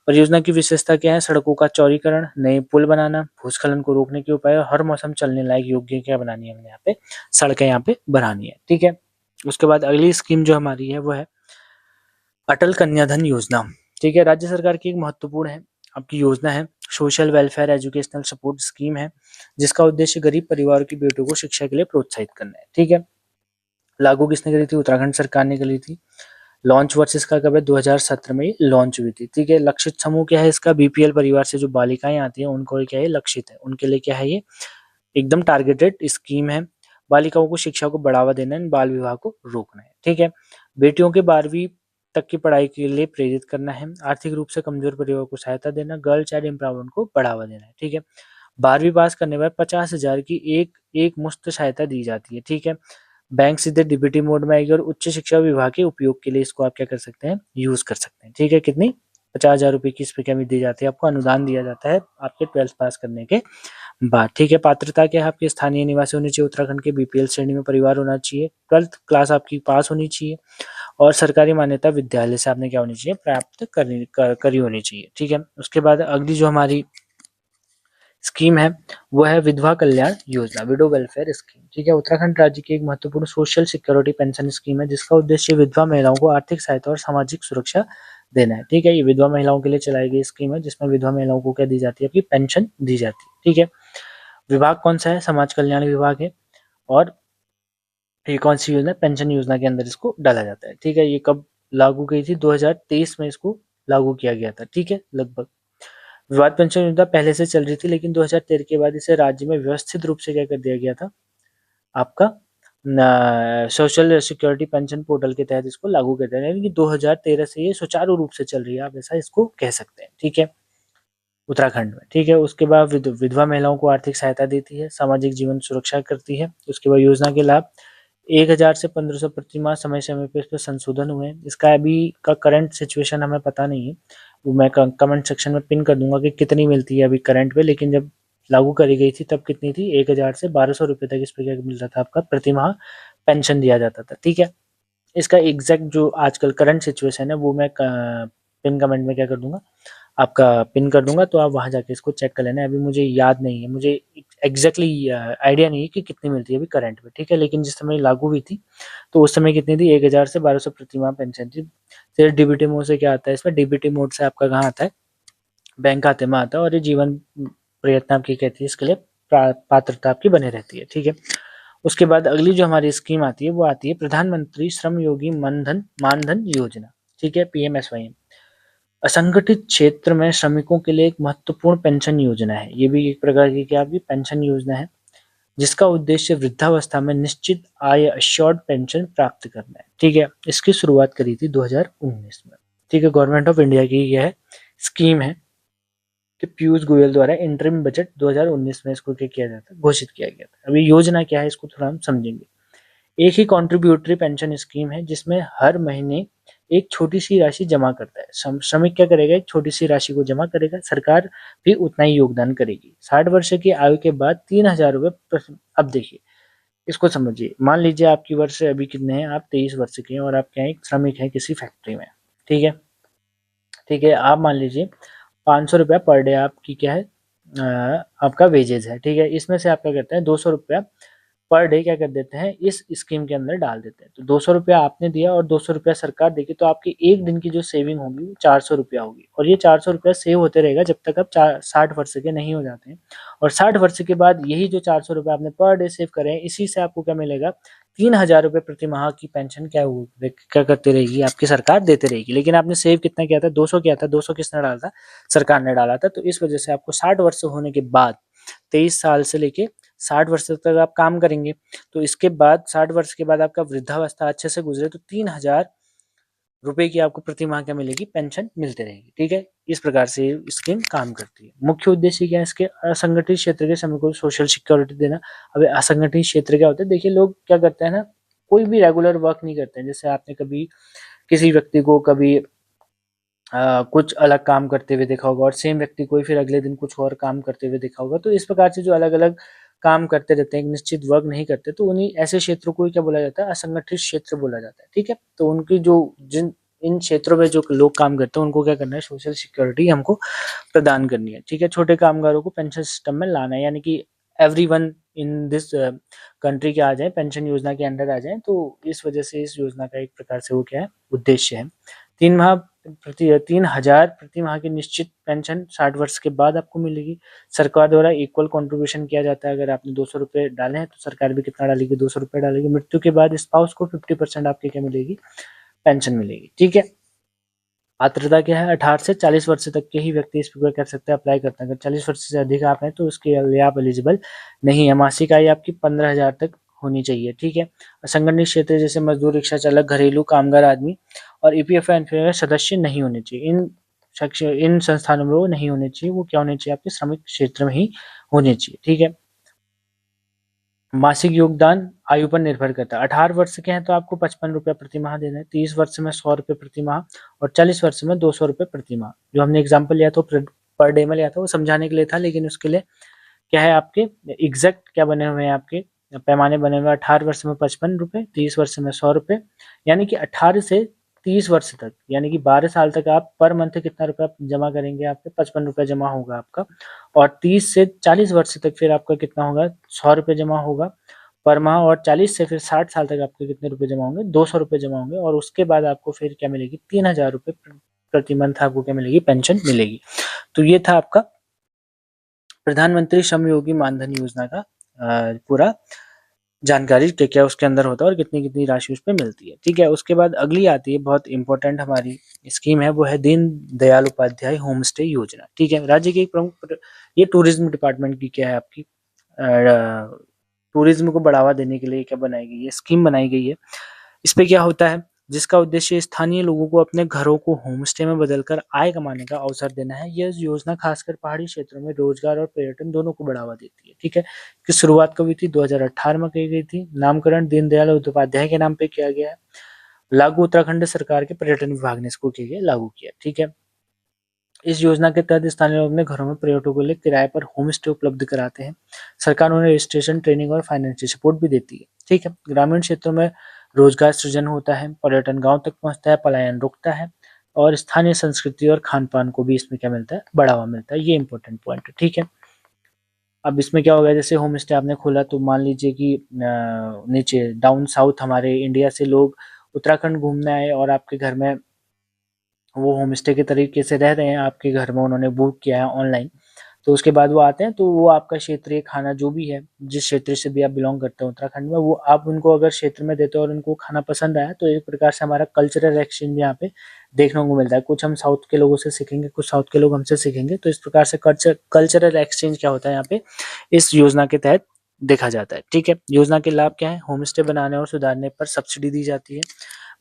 परियोजना की विशेषता क्या है, सड़कों का चौड़ीकरण, नए पुल बनाना, भूस्खलन को रोकने के उपाय, और हर मौसम चलने लायक योग्य क्या बनानी है, हमने यहाँ पे सड़कें यहाँ पे बनानी है। ठीक है, उसके बाद अगली स्कीम जो हमारी है वो है अटल कन्या धन योजना। ठीक है, राज्य सरकार की एक महत्वपूर्ण है आपकी योजना है, social welfare educational support scheme है, जिसका उद्देश्य गरीब परिवार की बेटियों को शिक्षा के लिए प्रोत्साहित करना है। ठीक है, लागू किसने करी थी, उत्तराखंड सरकार ने करी थी। लॉन्च वर्ष इसका कब है, 2017 में लॉन्च हुई थी। ठीक है, लक्षित समूह क्या है इसका, बीपीएल परिवार से जो बालिकाएं आती हैं उनको क्या है, लक्षित है, उनके लिए क्या है, ये एकदम टारगेटेड स्कीम है। बालिकाओं को शिक्षा को बढ़ावा देना है, बाल विवाह को रोकना है। ठीक है, बेटियों के 12वीं तक की पढ़ाई के लिए प्रेरित करना है, आर्थिक रूप से कमजोर परिवार को सहायता देना, गर्ल चाइल्ड एम्पावरमेंट को बढ़ावा देना है। ठीक है, 12वीं पास करने पर 50,000 की एक एक मुफ्त सहायता दी जाती है। ठीक है, बैंक सीधे डीबीटी मोड में आएगी और उच्च शिक्षा विभाग के उपयोग के लिए इसको आप क्या कर सकते हैं, यूज कर सकते हैं। ठीक है, कितनी, 50,000 रुपए की इस पे क्या दी जाती है, आपको अनुदान दिया जाता है आपके 12th पास करने के बाद। ठीक है, पात्रता क्या है, आपके स्थानीय निवासी होनी चाहिए, उत्तराखंड के बीपीएल श्रेणी में परिवार होना चाहिए, 12th क्लास आपकी पास होनी चाहिए, और सरकारी मान्यता विद्यालय से आपने क्या होनी चाहिए, प्राप्त करी होनी चाहिए। ठीक है, उसके बाद अगली जो हमारी स्कीम है वो है विधवा Kalyan Yojana, window welfare scheme. ठीक है, उत्तराखंड राज्य की एक महत्वपूर्ण सोशल सिक्योरिटी पेंशन स्कीम है, जिसका उद्देश्य विधवा महिलाओं को आर्थिक सहायता और सामाजिक सुरक्षा देना है। ठीक है, ये विधवा महिलाओं के लिए चलाई गई स्कीम है, जिसमें विधवा महिलाओं को क्या दी जाती है, आपकी पेंशन दी जाती है। ठीक है, विभाग कौन सा है, समाज कल्याण विभाग है। और ये कौन सी योजना, पेंशन योजना के अंदर इसको डाला जाता है। ठीक है, ये कब लागू की थी, 2023 में इसको लागू किया गया था। ठीक है, लगभग विवाद पेंशन योजना पहले से चल रही थी, लेकिन 2013 के बाद इसे राज्य में व्यवस्थित रूप से क्या कर दिया गया था, आपका सोशल सिक्योरिटी पेंशन पोर्टल के तहत इसको लागू कर दिया, यानी कि 2013 से ये सुचारू रूप से चल रही है, आप ऐसा इसको कह सकते हैं। ठीक है, उत्तराखंड में। ठीक है, उसके बाद विधवा महिलाओं को आर्थिक सहायता देती है, सामाजिक जीवन सुरक्षा करती है। उसके बाद योजना के लाभ 1000 से 1500 प्रति माह, समय समय पे इस पर संशोधन हुए हैं। इसका अभी का करंट सिचुएशन हमें पता नहीं है, वो मैं कमेंट सेक्शन में पिन कर दूंगा कि कितनी मिलती है अभी करंट पे, लेकिन जब लागू करी गई थी तब कितनी थी, 1000 से 1200 रुपए तक इस पे क्या मिल रहा था, आपका प्रति माह पेंशन दिया जाता था। ठीक है, इसका एग्जैक्ट जो आजकल करंट सिचुएशन है वो मैं पिन कमेंट में क्या कर दूंगा, आपका पिन कर दूंगा, तो आप वहां जाके इसको चेक कर लेना। अभी मुझे याद नहीं है, मुझे एग्जैक्टली आइडिया नहीं है कि कितनी मिलती है अभी करंट में, ठीक है। लेकिन जिस समय लागू हुई थी तो उस समय कितनी थी, 1000 से 1200 प्रति माह पेंशन थी। फिर डीबीटी मोड से क्या आता है, इसमें डीबीटी मोड से आपका कहाँ आता है, बैंक खाते में आता है, और ये जीवन प्रयत्न आपकी कहती है, इसके लिए पात्रता आपकी बने रहती है, ठीक है। उसके बाद अगली जो हमारी स्कीम आती है वो आती है प्रधानमंत्री श्रम योगी मानधन मानधन योजना, ठीक है, पीएमएसवाई। असंगठित क्षेत्र में श्रमिकों के लिए एक महत्वपूर्ण पेंशन योजना है। ये भी एक प्रकार की क्या आपकी पेंशन योजना है, जिसका उद्देश्य वृद्धावस्था में निश्चित आय अश्योर्ड पेंशन प्राप्त करना है, ठीक है। इसकी शुरुआत करी थी 2019 में, ठीक है। गवर्नमेंट ऑफ इंडिया की यह स्कीम है कि पीयूष गोयल द्वारा इंटरिम बजट 2019 में इसको क्या किया जाता है, घोषित किया गया था। अभी योजना क्या है इसको थोड़ा हम समझेंगे। एक ही कॉन्ट्रीब्यूटरी पेंशन स्कीम है जिसमें हर महीने एक छोटी सी राशि जमा करता है। श्रमिक क्या करेगा, एक छोटी सी राशि को जमा करेगा, सरकार भी उतना ही योगदान करेगी। 60 वर्ष की आयु के बाद 3000 रुपये। अब देखिए इसको समझिए, मान लीजिए आपकी वर्ष अभी कितने हैं, आप 23 वर्ष के हैं और आप क्या है, एक श्रमिक है किसी फैक्ट्री में, ठीक है। ठीक है, आप मान लीजिए 500 रुपया पर डे आपकी क्या है, आपका वेजेज है, ठीक है। इसमें से आप क्या करते हैं, 200 रुपया पर डे क्या कर देते हैं, इस स्कीम के अंदर डाल देते हैं। तो 200 रुपया आपने दिया और 200 रुपया सरकार देगी, तो आपकी एक दिन की जो सेविंग होगी वो 400 रुपया होगी। और ये 400 रुपया सेव होते रहेगा जब तक आप 60 वर्ष के नहीं हो जाते हैं। और 60 वर्ष के बाद यही जो 400 रुपया आपने पर डे सेव करे हैं, इसी से आपको क्या मिलेगा, 3000 रुपये प्रति माह की पेंशन क्या करती रहेगी, आपकी सरकार देते रहेगी। लेकिन आपने सेव कितना किया था, 200 किया था। 200 किसने डाला था, सरकार ने डाला था। तो इस वजह से आपको 60 वर्ष होने के बाद 23 साल से लेके 60 वर्ष तक आप काम करेंगे, तो इसके बाद 60 वर्ष के बाद आपका वृद्धावस्था अच्छे से गुजरे तो 3000 रुपए की आपको प्रति माह क्या मिलेगी, पेंशन मिलती रहेगी, ठीक है। इस प्रकार से स्कीम काम करती है। मुख्य उद्देश्य क्या है इसके, असंगठित क्षेत्र के श्रमिकों को सोशल सिक्योरिटी देना। अब असंगठित क्षेत्र क्या होता है, देखिए लोग क्या करते हैं ना, कोई भी रेगुलर वर्क नहीं करते हैं। जैसे आपने कभी किसी व्यक्ति को कभी कुछ अलग काम करते हुए देखा होगा और सेम व्यक्ति को फिर अगले दिन कुछ और काम करते हुए देखा होगा। तो इस प्रकार से जो अलग अलग काम करते रहते हैं, एक निश्चित वर्क नहीं करते, तो उन्हीं ऐसे क्षेत्रों को क्या बोला जाता है, असंगठित क्षेत्र बोला जाता है, ठीक है। तो उनकी जो जिन इन क्षेत्रों में जो लोग काम करते हैं उनको क्या करना है, सोशल सिक्योरिटी हमको प्रदान करनी है, ठीक है। छोटे कामगारों को पेंशन सिस्टम में लाना है, यानी कि एवरीवन इन दिस कंट्री के आ जाए, पेंशन योजना के अंडर आ जाए। तो इस वजह से इस योजना का एक प्रकार से वो क्या है, उद्देश्य है। 3000 प्रति माह की निश्चित पेंशन 60 वर्ष के बाद आपको मिलेगी। सरकार द्वारा इक्वल कंट्रीब्यूशन किया जाता है। अगर आपने 200 रुपये डाले हैं तो सरकार भी कितना डालेगी, 200 रुपये डालेगी। मृत्यु के बाद स्पाउस को 50% आपकी क्या मिलेगी, पेंशन मिलेगी, ठीक है। पात्रता क्या है, 18 से 40 वर्ष तक के ही व्यक्ति इस पर कर सकते हैं, अप्लाई करते हैं। अगर 40 वर्ष से अधिक आप हैं तो उसके लिए आप एलिजिबल नहीं है। मासिक आय आपकी 15,000 तक होनी चाहिए, ठीक है। असंगठित क्षेत्र जैसे मजदूर, रिक्शा चालक, घरेलू कामगार आदमी और ईपीएफ सदस्य नहीं होने चाहिए। इन संस्थानों में वो नहीं होने चाहिए। वो क्या होने चाहिए, आपके श्रमिक क्षेत्र में ही होने चाहिए, ठीक है। मासिक योगदान आयु पर निर्भर करता है। 18 वर्ष के हैं तो आपको 55 रुपये प्रति माह देना है, 30 वर्ष में 100 रुपये प्रति माह और 40 वर्ष में 200 रुपये प्रति माह। जो हमने एग्जाम्पल लिया था पर डे में लिया था, वो समझाने के लिए था, लेकिन उसके लिए क्या है, आपके एग्जैक्ट क्या बने हुए हैं, आपके पैमाने बने हुए हैं। 18 वर्ष में 55 रुपये, 30 वर्ष में 100 रुपये, यानी कि 18 से 30 वर्ष तक, यानी कि 12 साल तक आप पर मंथ कितना रुपया जमा करेंगे, आपके 55 रुपये जमा होगा आपका। और 30 से 40 वर्ष तक फिर आपका कितना होगा, 100 रुपये जमा होगा पर माह। और 40 से फिर 60 साल तक आपके कितने रुपए जमा होंगे, 200 रुपये जमा होंगे। और उसके बाद आपको फिर क्या मिलेगी, 3000 रुपये प्रति मंथ आपको क्या मिलेगी, पेंशन मिलेगी। तो ये था आपका प्रधानमंत्री श्रम योगी मानधन योजना का पूरा जानकारी, क्या क्या उसके अंदर होता है और कितनी कितनी राशि उस पर मिलती है, ठीक है। उसके बाद अगली आती है बहुत इंपॉर्टेंट हमारी स्कीम है, वो है दीन दयाल उपाध्याय होम स्टे योजना, ठीक है। राज्य की एक प्रमुख, ये टूरिज्म डिपार्टमेंट की क्या है, आपकी टूरिज्म को बढ़ावा देने के लिए क्या बनाई गई है, स्कीम बनाई गई है। इस पे क्या होता है, जिसका उद्देश्य स्थानीय लोगों को अपने घरों को होम स्टे में बदलकर आय कमाने का अवसर देना है। यह योजना खासकर पहाड़ी क्षेत्रों में रोजगार और पर्यटन दोनों को बढ़ावा देती है, ठीक है। कि शुरुआत कब हुई थी, 2018 में की गई थी। नामकरण दीनदयाल उपाध्याय के नाम पे किया गया है। लागू उत्तराखंड सरकार के पर्यटन विभाग ने इसको किया लागू किया, ठीक है। इस योजना के तहत स्थानीय लोग अपने घरों में पर्यटकों के लिए किराए पर होम स्टे उपलब्ध कराते हैं। सरकार उन्हें रजिस्ट्रेशन, ट्रेनिंग और फाइनेंशियल सपोर्ट भी देती है, ठीक है। ग्रामीण क्षेत्रों में रोजगार सृजन होता है, पर्यटन गाँव तक पहुँचता है, पलायन रुकता है और स्थानीय संस्कृति और खान-पान को भी इसमें क्या मिलता है, बढ़ावा मिलता है। ये इम्पोर्टेंट पॉइंट है, ठीक है। अब इसमें क्या हो गया, जैसे होम स्टे आपने खोला तो मान लीजिए कि नीचे डाउन साउथ हमारे इंडिया से लोग उत्तराखंड घूमने आए और आपके घर में वो होम स्टे के तरीके से रह रहे हैं, आपके घर में उन्होंने बुक किया है ऑनलाइन, तो उसके बाद वो आते हैं तो वो आपका क्षेत्रीय खाना जो भी है, जिस क्षेत्र से भी आप बिलोंग करते हो उत्तराखंड में, वो आप उनको अगर क्षेत्र में देते हो और उनको खाना पसंद आया तो एक प्रकार से हमारा कल्चरल एक्सचेंज यहाँ पे देखने को मिलता है। कुछ हम साउथ के लोगों से सीखेंगे, कुछ साउथ के लोग हमसे सीखेंगे, तो इस प्रकार से कल्चरल एक्सचेंज क्या होता है यहाँ पे इस योजना के तहत देखा जाता है, ठीक है। योजना के लाभ क्या है, होम स्टे बनाने और सुधारने पर सब्सिडी दी जाती है,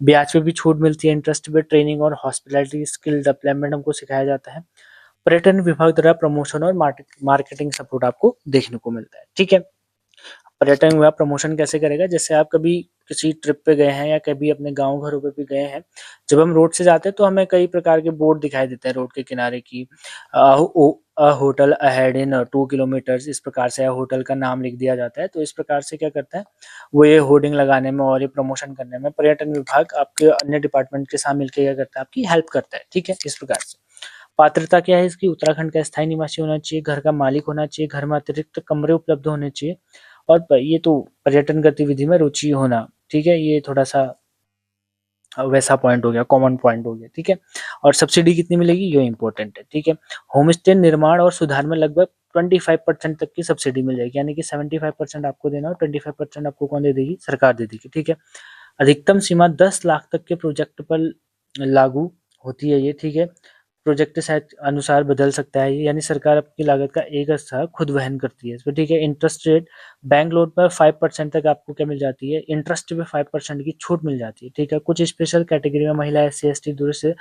ब्याज पे भी छूट मिलती है, इंटरेस्ट पे ट्रेनिंग और हॉस्पिटैलिटी स्किल डेवलपमेंट हमको सिखाया जाता है, पर्यटन विभाग द्वारा प्रमोशन और मार्केटिंग सपोर्ट आपको देखने को मिलता है, ठीक है। पर्यटन विभाग प्रमोशन कैसे करेगा, जैसे आप कभी किसी ट्रिप पे गए हैं या कभी अपने गांव घरों पे भी गए हैं, जब हम रोड से जाते हैं तो हमें कई प्रकार के बोर्ड दिखाई देते हैं रोड के किनारे की होटल अहेड इन 2 किलोमीटर्स, इस प्रकार से होटल का नाम लिख दिया जाता है। तो इस प्रकार से क्या करता है वो, ये होर्डिंग लगाने में और ये प्रमोशन करने में पर्यटन विभाग आपके अन्य डिपार्टमेंट के साथ मिलकर क्या करता है, आपकी हेल्प करता है, ठीक है। इस प्रकार से पात्रता क्या है इसकी, उत्तराखंड का स्थायी निवासी होना चाहिए, घर का मालिक होना चाहिए, घर में अतिरिक्त कमरे उपलब्ध होने चाहिए और ये तो पर्यटन गतिविधि में रुचि होना, ठीक है। ये थोड़ा सा वैसा पॉइंट हो गया, कॉमन पॉइंट हो गया, ठीक है। और सब्सिडी कितनी मिलेगी ये इंपॉर्टेंट है, ठीक है। होम स्टे निर्माण और सुधार में लगभग 25% तक की सब्सिडी मिल जाएगी, यानी कि 75% आपको देना और 25% आपको कौन दे देगी, सरकार दे देगी, ठीक है। अधिकतम सीमा 10 लाख तक के प्रोजेक्ट पर लागू होती है ये, ठीक है। प्रोजेक्ट शायद अनुसार बदल सकता है ये, यानी सरकार अपनी लागत का एक हिस्सा खुद वहन करती है इसमें, ठीक है। इंटरेस्ट रेट बैंक लोन पर 5% तक आपको क्या मिल जाती है, इंटरेस्ट पे 5% की छूट मिल जाती है, ठीक है। कुछ स्पेशल कैटेगरी में महिला SC ST दूर से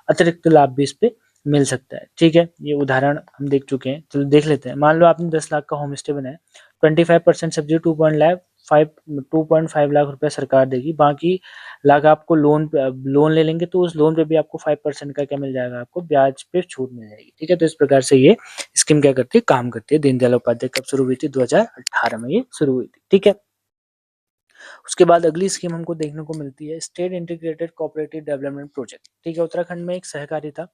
अतिरिक्त लाभ भी इस पे मिल सकता है, ठीक है। ये उदाहरण हम देख चुके हैं, चलो देख लेते हैं। मान लो आपने 10 लाख का होम स्टे बनाया, 25% सब्सिडी 2.5 लाख रुपए सरकार देगी, बाकी लाख आपको लोन ले लेंगे तो उस लोन पे भी आपको 5% का क्या मिल जाएगा, आपको ब्याज पे छूट मिल जाएगी, ठीक है। तो इस प्रकार से ये स्कीम क्या करती है, काम करती है। दीनदयाल उपाध्याय कब शुरू हुई थी, 2018 में ये शुरू हुई थी, ठीक है। उसके बाद अगली स्कीम हमको देखने को मिलती है state integrated cooperative development project, ठीक है। उत्तराखंड में एक सहकारिता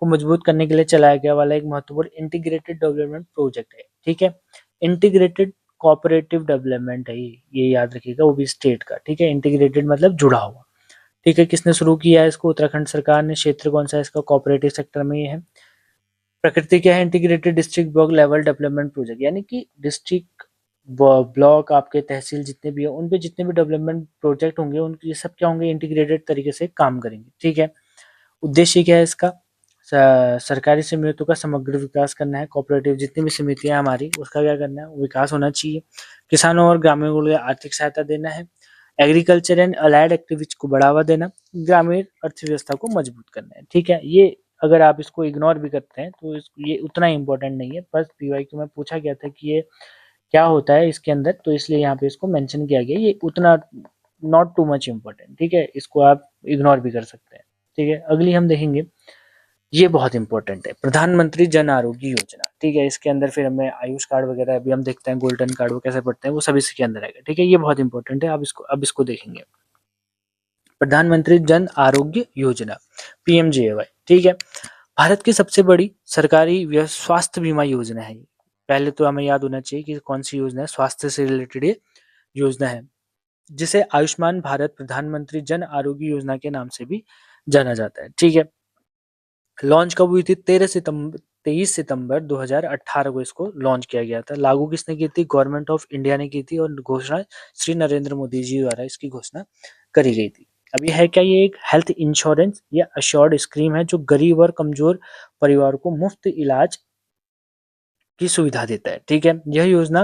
को मजबूत करने के लिए चलाया गया वाला एक महत्वपूर्ण इंटीग्रेटेड डेवलपमेंट प्रोजेक्ट है, ठीक है। इंटीग्रेटेड कोऑपरेटिव डेवलपमेंट है ये याद रखिएगा, वो भी स्टेट का, ठीक है। इंटीग्रेटेड मतलब जुड़ा हुआ, ठीक है। किसने शुरू किया है इसको, उत्तराखंड सरकार ने। क्षेत्र कौन सा है इसका, कोऑपरेटिव सेक्टर में ये है। प्रकृति क्या है, integrated district block level development project, यानी कि डिस्ट्रिक्ट ब्लॉक आपके तहसील जितने भी है उन पे जितने भी डेवलपमेंट प्रोजेक्ट होंगे उनके ये सब क्या होंगे, इंटीग्रेटेड तरीके से काम करेंगे, ठीक है। उद्देश्य क्या है इसका, सरकारी समितियों का समग्र विकास करना है। कोऑपरेटिव जितनी भी समितियां हमारी उसका क्या करना है, विकास होना चाहिए। किसानों और ग्रामीणों को आर्थिक सहायता देना है। एग्रीकल्चर एंड अलाइड एक्टिविटीज को बढ़ावा देना, ग्रामीण अर्थव्यवस्था को मजबूत करना है, ठीक है। ये अगर आप इसको इग्नोर भी करते हैं तो ये उतना इम्पोर्टेंट नहीं है, बस PYQ में पूछा गया था कि ये क्या होता है इसके अंदर, तो इसलिए यहाँ पे इसको मेंशन किया गया। ये उतना नॉट टू मच इम्पोर्टेंट, ठीक है, इसको आप इग्नोर भी कर सकते हैं, ठीक है। अगली हम देखेंगे, ये बहुत इंपॉर्टेंट है, प्रधानमंत्री जन आरोग्य योजना, ठीक है। इसके अंदर फिर हमें आयुष कार्ड वगैरह अभी हम देखते हैं, गोल्डन कार्ड वो कैसे पढ़ते हैं, वो सब इसके अंदर आएगा, ठीक है। ये बहुत इंपॉर्टेंट है, अब इसको देखेंगे। प्रधानमंत्री जन आरोग्य योजना, PMJAY, ठीक है। भारत की सबसे बड़ी सरकारी स्वास्थ्य बीमा योजना है। पहले तो हमें याद होना चाहिए कि कौन सी योजना है, स्वास्थ्य से रिलेटेड ये योजना है, जिसे आयुष्मान भारत प्रधानमंत्री जन आरोग्य योजना के नाम से भी जाना जाता है, ठीक है। लॉन्च कब हुई थी, 23 सितंबर 2018 को इसको लॉन्च किया गया था। लागू किसने की थी, गवर्नमेंट ऑफ इंडिया ने की थी और घोषणा श्री नरेंद्र मोदी जी द्वारा इसकी घोषणा करी गई थी। अब ये है क्या, ये एक हेल्थ इंश्योरेंस या अश्योर्ड स्कीम है जो गरीब और कमजोर परिवार को मुफ्त इलाज की सुविधा देता है, ठीक है। यह योजना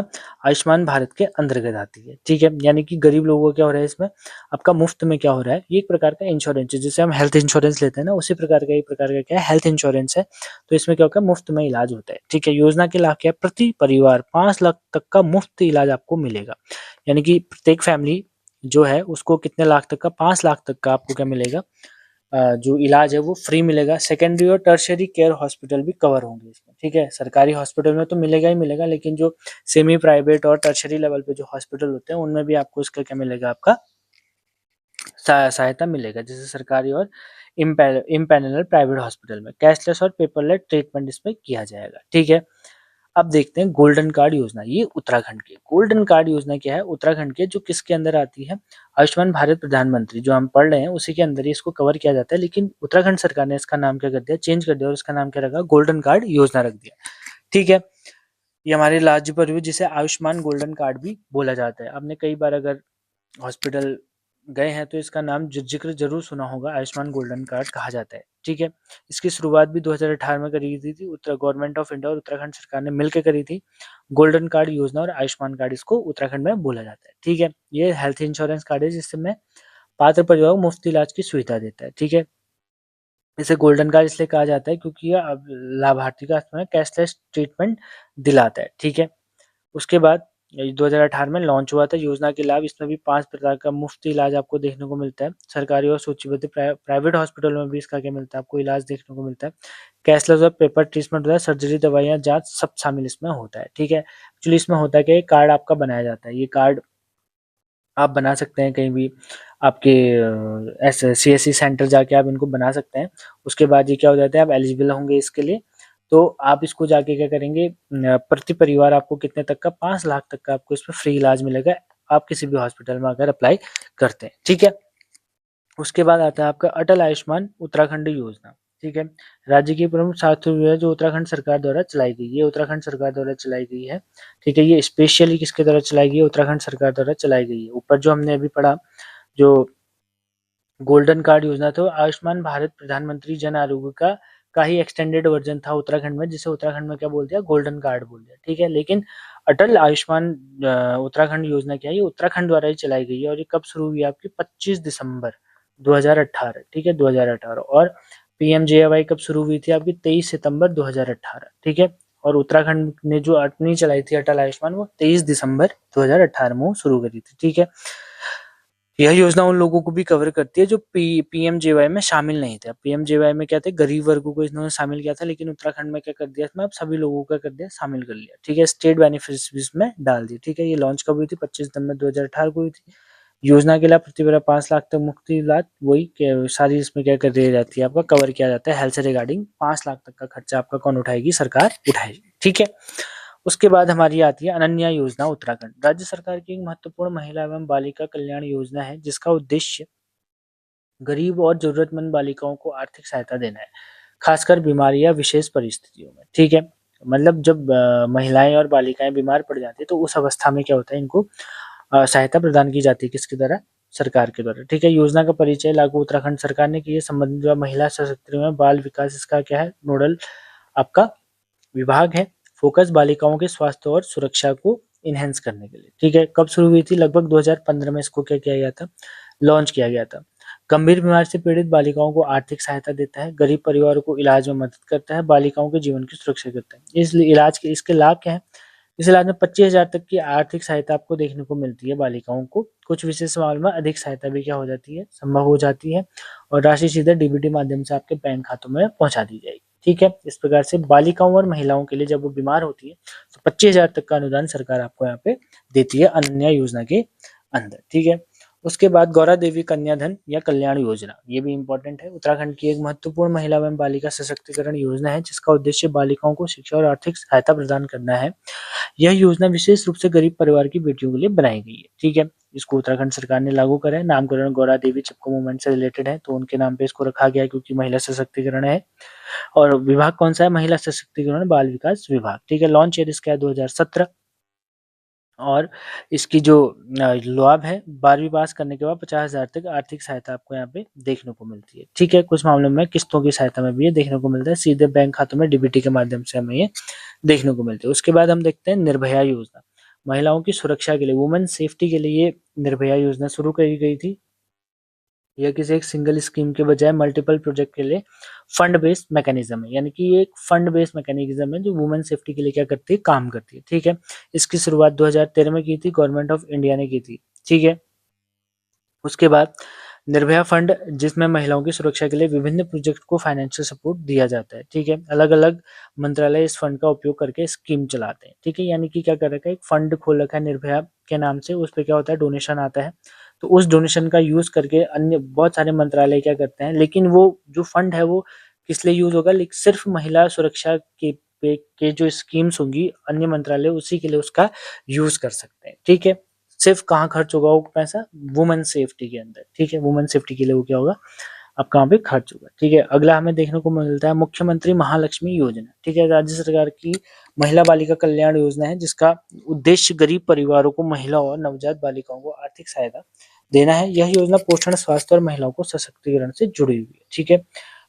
आयुष्मान भारत के अंतर्गत आती है, ठीक है। यानी कि गरीब लोगों को क्या हो रहा है इसमें, आपका मुफ्त में क्या हो रहा है, ये एक प्रकार का इंश्योरेंस है, जैसे हम हेल्थ इंश्योरेंस लेते हैं ना, उसी प्रकार का एक प्रकार का क्या है, हेल्थ इंश्योरेंस है। तो इसमें क्या होगा, मुफ्त में इलाज होता है, ठीक है। योजना के लाभ क्या है, प्रति परिवार 5 लाख तक का मुफ्त इलाज आपको मिलेगा, यानी कि प्रत्येक फैमिली जो है उसको कितने लाख तक का, 5 लाख तक का आपको क्या मिलेगा, जो इलाज है वो फ्री मिलेगा। सेकेंडरी और टर्शियरी केयर हॉस्पिटल भी कवर होंगे इसमें, ठीक है। सरकारी हॉस्पिटल में तो मिलेगा ही मिलेगा, लेकिन जो सेमी प्राइवेट और टर्शियरी लेवल पे जो हॉस्पिटल होते हैं उनमें भी आपको इसका क्या मिलेगा, आपका सहायता मिलेगा, जैसे सरकारी और इम्पैनल प्राइवेट हॉस्पिटल में कैशलेस और पेपरलेस ट्रीटमेंट इसमें किया जाएगा। ठीक है, अब देखते हैं गोल्डन कार्ड योजना, ये उत्तराखंड की गोल्डन कार्ड योजना क्या है, उत्तराखंड के जो किसके अंदर आती है, आयुष्मान भारत प्रधानमंत्री जो हम पढ़ रहे हैं उसी के अंदर ही इसको कवर किया जाता है, लेकिन उत्तराखंड सरकार ने इसका नाम क्या कर दिया, चेंज कर दिया और इसका नाम क्या रखा, गोल्डन कार्ड योजना रख दिया। ठीक है, ये हमारे राज्य पर हुई, जिसे आयुष्मान गोल्डन कार्ड भी बोला जाता है। आपने कई बार अगर हॉस्पिटल गए हैं तो इसका नाम जिक्र जरूर सुना होगा, आयुष्मान गोल्डन कार्ड कहा जाता है। ठीक है, इसकी शुरुआत भी 2018 में करी गई थी, उत्तर गवर्नमेंट ऑफ इंडिया और उत्तराखंड सरकार ने मिलकर करी थी। गोल्डन कार्ड योजना और आयुष्मान कार्ड इसको उत्तराखंड में बोला जाता है। ठीक है, ये हेल्थ इंश्योरेंस कार्ड है जिसमें पात्र परिवार को मुफ्त इलाज की सुविधा देता है। ठीक है, इसे गोल्डन कार्ड इसलिए कहा जाता है क्योंकि यह अब लाभार्थी का कैशलेस ट्रीटमेंट दिलाता है। ठीक है, उसके बाद 2018 में लॉन्च हुआ था योजना के लाभ, इसमें भी 5 प्रकार का मुफ्त इलाज आपको देखने को मिलता है। सरकारी और सूचीबद्ध प्राइवेट हॉस्पिटलों में भी इसका क्या मिलता है, आपको इलाज देखने को मिलता है। कैशलेस और पेपर ट्रीटमेंट होता है, सर्जरी, दवाइयाँ, जाँच सब शामिल इसमें होता है। ठीक है, एक्चुअली इसमें होता है क्या, ये कार्ड आपका बनाया जाता है, ये कार्ड आप बना सकते हैं कहीं भी, आपके ऐसे सीएससी सेंटर जाके आप इनको बना सकते हैं। उसके बाद ये क्या हो जाता है, आप एलिजिबल होंगे इसके लिए, तो आप इसको जाके क्या करेंगे, प्रति परिवार आपको कितने तक का, 5 लाख तक का आपको इसमें फ्री इलाज मिलेगा, आप किसी भी हॉस्पिटल में अगर अप्लाई करते हैं। ठीक है, उसके बाद आता है आपका अटल आयुष्मान उत्तराखंड योजना। ठीक है, राज्य की प्रमुख स्वास्थ्य योजना जो उत्तराखंड सरकार द्वारा चलाई गई, ये उत्तराखंड सरकार द्वारा चलाई गई है। ठीक है, ये स्पेशली किसके द्वारा चलाई गई है, उत्तराखंड सरकार द्वारा चलाई गई है। ऊपर जो हमने अभी पढ़ा, जो गोल्डन कार्ड योजना था, आयुष्मान भारत प्रधानमंत्री जन आरोग्य का ही एक्सटेंडेड वर्जन था उत्तराखंड में, जिसे उत्तराखंड में क्या बोल दिया, गोल्डन कार्ड बोल दिया। ठीक है, लेकिन अटल आयुष्मान उत्तराखंड योजना क्या है, ये उत्तराखंड द्वारा ही चलाई गई है और ये कब शुरू हुई आपकी, 25 दिसंबर 2018। ठीक है, 2018। और पीएमजेएवाई कब शुरू हुई थी आपकी, 23 सितंबर 2018। ठीक है, और उत्तराखंड ने जो अपनी चलाई थी अटल आयुष्मान, वो 23 दिसंबर 2018 में शुरू करी थी। ठीक है, यह योजना उन लोगों को भी कवर करती है जो पीएमजेवाई में शामिल नहीं थे। पीएमजेवाई में क्या थे, गरीब वर्गों को इन्होंने शामिल किया था, लेकिन उत्तराखंड में क्या कर दिया, इसमें अब सभी लोगों का कर दिया, शामिल कर लिया। ठीक है, स्टेट बेनिफिट्स भी इसमें डाल दी। ठीक है, ये लॉन्च कब हुई थी, 25 सितंबर 2018 को हुई थी। योजना के लाभ प्रति वर्ष 5 लाख तक मुफ्त इलाज, वही सारी इसमें क्या कर दी जाती है, आपका कवर किया जाता है। हेल्थ से रिगार्डिंग 5 लाख तक का खर्चा आपका कौन उठाएगी, सरकार उठाएगी। ठीक है, उसके बाद हमारी आती है अनन्या योजना उत्तराखंड, राज्य सरकार की एक महत्वपूर्ण महिला एवं बालिका कल्याण योजना है जिसका उद्देश्य गरीब और जरूरतमंद बालिकाओं को आर्थिक सहायता देना है, खासकर बीमारी या विशेष परिस्थितियों में। ठीक है, मतलब जब महिलाएं और बालिकाएं बीमार पड़ जाती है तो उस अवस्था में क्या होता है, इनको सहायता प्रदान की जाती है, किसके द्वारा, सरकार के द्वारा। ठीक है, योजना का परिचय लागू उत्तराखंड सरकार ने किया, संबंधित महिला सशक्तिकरण में बाल विकास इसका क्या है, नोडल आपका विभाग है, फोकस बालिकाओं के स्वास्थ्य और सुरक्षा को इनहेंस करने के लिए। ठीक है, कब शुरू हुई थी, लगभग 2015 में इसको क्या किया गया था, लॉन्च किया गया था। गंभीर बीमारी से पीड़ित बालिकाओं को आर्थिक सहायता देता है, गरीब परिवारों को इलाज में मदद करता है, बालिकाओं के जीवन की सुरक्षा करता है। इस इलाज के इसके लाभ क्या है, इस इलाज में 25,000 तक की आर्थिक सहायता आपको देखने को मिलती है बालिकाओं को। कुछ विशेष मामलों में अधिक सहायता भी क्या हो जाती है, संभव हो जाती है, और राशि सीधे डीबीटी माध्यम से आपके बैंक खातों में पहुंचा दी जाएगी। ठीक है, इस प्रकार से बालिकाओं और महिलाओं के लिए जब वो बीमार होती है तो 25,000 तक का अनुदान सरकार आपको यहाँ पे देती है अनन्या योजना के अंदर। ठीक है, उसके बाद गौरा देवी कन्या धन या कल्याण योजना, ये भी इंपॉर्टेंट है, उत्तराखंड की एक महत्वपूर्ण महिला एवं बालिका सशक्तिकरण योजना है जिसका उद्देश्य बालिकाओं को शिक्षा और आर्थिक सहायता प्रदान करना है। यह योजना विशेष रूप से गरीब परिवार की बेटियों के लिए बनाई गई है। ठीक है, इसको उत्तराखंड सरकार ने लागू करा है, नामकरण गौरा देवी चिपको मूवमेंट से रिलेटेड है तो उनके नाम पे इसको रखा गया है क्योंकि महिला सशक्तिकरण है। और विभाग कौन सा है, महिला सशक्तिकरण बाल विकास विभाग। ठीक है, लॉन्च ईयर इसका है 2017, और इसकी जो लाभ है, 12वीं पास करने के बाद 50,000 तक आर्थिक सहायता आपको यहाँ पे देखने को मिलती है। ठीक है, कुछ मामलों में किस्तों की सहायता में भी ये देखने को मिलता है, सीधे बैंक खातों में डीबीटी के माध्यम से हमें ये देखने को मिलती है। उसके बाद हम देखते हैं निर्भया योजना, महिलाओं की सुरक्षा के लिए, वुमेन सेफ्टी के लिए ये निर्भया योजना शुरू करी गई थी। यह किसी एक सिंगल स्कीम के बजाय मल्टीपल प्रोजेक्ट के लिए फंड बेस्ड मैकेनिज्म है, यानी कि ये एक फंड बेस्ड मैकेनिज्म है जो वुमेन सेफ्टी के लिए क्या करती है, काम करती है। ठीक है, इसकी शुरुआत 2013 में की थी, गवर्नमेंट ऑफ इंडिया ने की थी। ठीक है, उसके बाद निर्भया फंड, जिसमें महिलाओं की सुरक्षा के लिए विभिन्न प्रोजेक्ट को फाइनेंशियल सपोर्ट दिया जाता है। ठीक है, अलग अलग मंत्रालय इस फंड का उपयोग करके स्कीम चलाते हैं। ठीक है, यानी कि क्या कर रखा है, एक फंड खोल रखा है निर्भया के नाम से, उस पर क्या होता है, डोनेशन आता है, तो उस डोनेशन का यूज़ करके अन्य बहुत सारे मंत्रालय क्या करते हैं, लेकिन वो जो फंड है वो किस लिए यूज़ होगा, सिर्फ महिला सुरक्षा के जो स्कीम्स होंगी अन्य मंत्रालय उसी के लिए उसका यूज़ कर सकते हैं, ठीक है। सिर्फ कहाँ खर्च होगा वो पैसा, वुमेन सेफ्टी के अंदर, ठीक है। वुमेन सेफ्टी के लिए वो क्या होगा, अब कहाँ पे खर्च होगा, ठीक है। अगला हमें देखने को मिलता है मुख्यमंत्री महालक्ष्मी योजना, ठीक है। राज्य सरकार की महिला बालिका कल्याण योजना है जिसका उद्देश्य गरीब परिवारों को, महिला और नवजात बालिकाओं को आर्थिक सहायता देना है। यह योजना पोषण, स्वास्थ्य और महिलाओं को सशक्तिकरण से जुड़ी हुई है, ठीक है।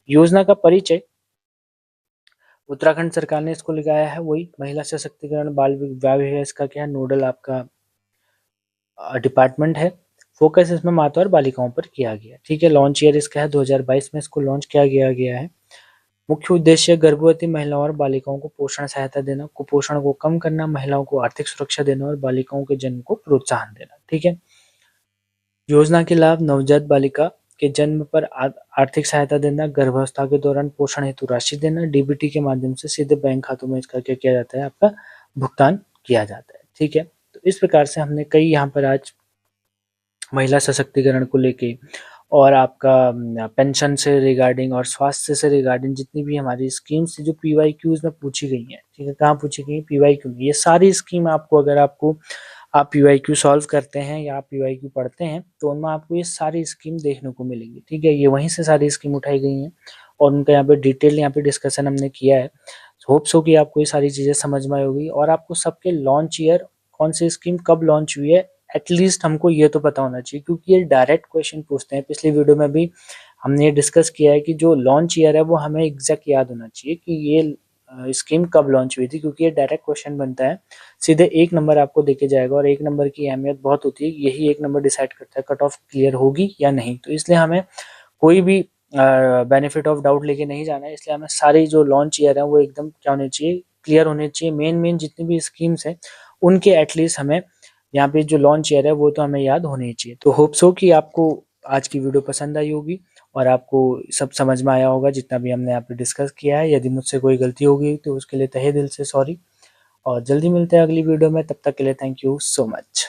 योजना का परिचय उत्तराखंड सरकार ने इसको लगाया है, वही महिला सशक्तिकरण बाल विवाह है, इसका क्या है, नोडल आपका डिपार्टमेंट है। फोकस इसमें माता और बालिकाओं पर किया गया, ठीक है। लॉन्च ईयर इसका है 2022 में इसको लॉन्च किया गया है। मुख्य उद्देश्य गर्भवती महिलाओं और बालिकाओं को पोषण सहायता देना, कुपोषण को कम करना, महिलाओं को आर्थिक सुरक्षा देना और बालिकाओं के जन्म को प्रोत्साहन देना, ठीक है। योजना के लाभ, नवजात बालिका के जन्म पर आर्थिक सहायता देना, गर्भावस्था के दौरान पोषण हेतु राशि देना, डीबीटी के माध्यम से सीधे बैंक खातों में इसका क्या किया जाता है, आपका भुगतान किया जाता है, ठीक है। तो इस प्रकार से हमने कई यहाँ पर आज महिला सशक्तिकरण को लेके और आपका पेंशन से रिगार्डिंग और स्वास्थ्य से रिगार्डिंग जितनी भी हमारी स्कीम्स जो पीवाईक्यूज में पूछी गई हैं, ठीक है, कहाँ पूछी गई है, पीवाईक्यू में। ये सारी स्कीम आपको, अगर आपको आप पीवाईक्यू सॉल्व करते हैं या आप पीवाईक्यू पढ़ते हैं तो उनमें आपको ये सारी स्कीम देखने को मिलेंगी, ठीक है। ये वहीं से सारी स्कीम उठाई गई हैं और उनका यहाँ पे डिटेल यहाँ पे डिस्कशन हमने किया है। होप सो कि आपको ये सारी चीज़ें समझ में आई होगी और आपको सबके लॉन्च ईयर, कौन सी स्कीम कब लॉन्च हुई है, एटलीस्ट हमको ये तो पता होना चाहिए, क्योंकि ये डायरेक्ट क्वेश्चन पूछते हैं। पिछली वीडियो में भी हमने ये डिस्कस किया है कि जो लॉन्च ईयर है वो हमें एग्जैक्ट याद होना चाहिए कि ये स्कीम कब लॉन्च हुई थी, क्योंकि ये डायरेक्ट क्वेश्चन बनता है। सीधे 1 नंबर आपको देके जाएगा और 1 नंबर की अहमियत बहुत होती है, यही 1 नंबर डिसाइड करता है कट ऑफ क्लियर होगी या नहीं। तो इसलिए हमें कोई भी बेनिफिट ऑफ डाउट लेके नहीं जाना है, इसलिए हमें सारी जो लॉन्च ईयर है वो एकदम क्या होने चाहिए, क्लियर होने चाहिए। मेन जितनी भी स्कीम्स हैं उनके एटलीस्ट हमें यहाँ पे जो लॉन्च ईयर है वो तो हमें याद होनी चाहिए। तो होप सो कि आपको आज की वीडियो पसंद आई होगी और आपको सब समझ में आया होगा जितना भी हमने यहाँ पे डिस्कस किया है। यदि मुझसे कोई गलती होगी तो उसके लिए तहे दिल से सॉरी और जल्दी मिलते हैं अगली वीडियो में। तब तक के लिए थैंक यू सो मच।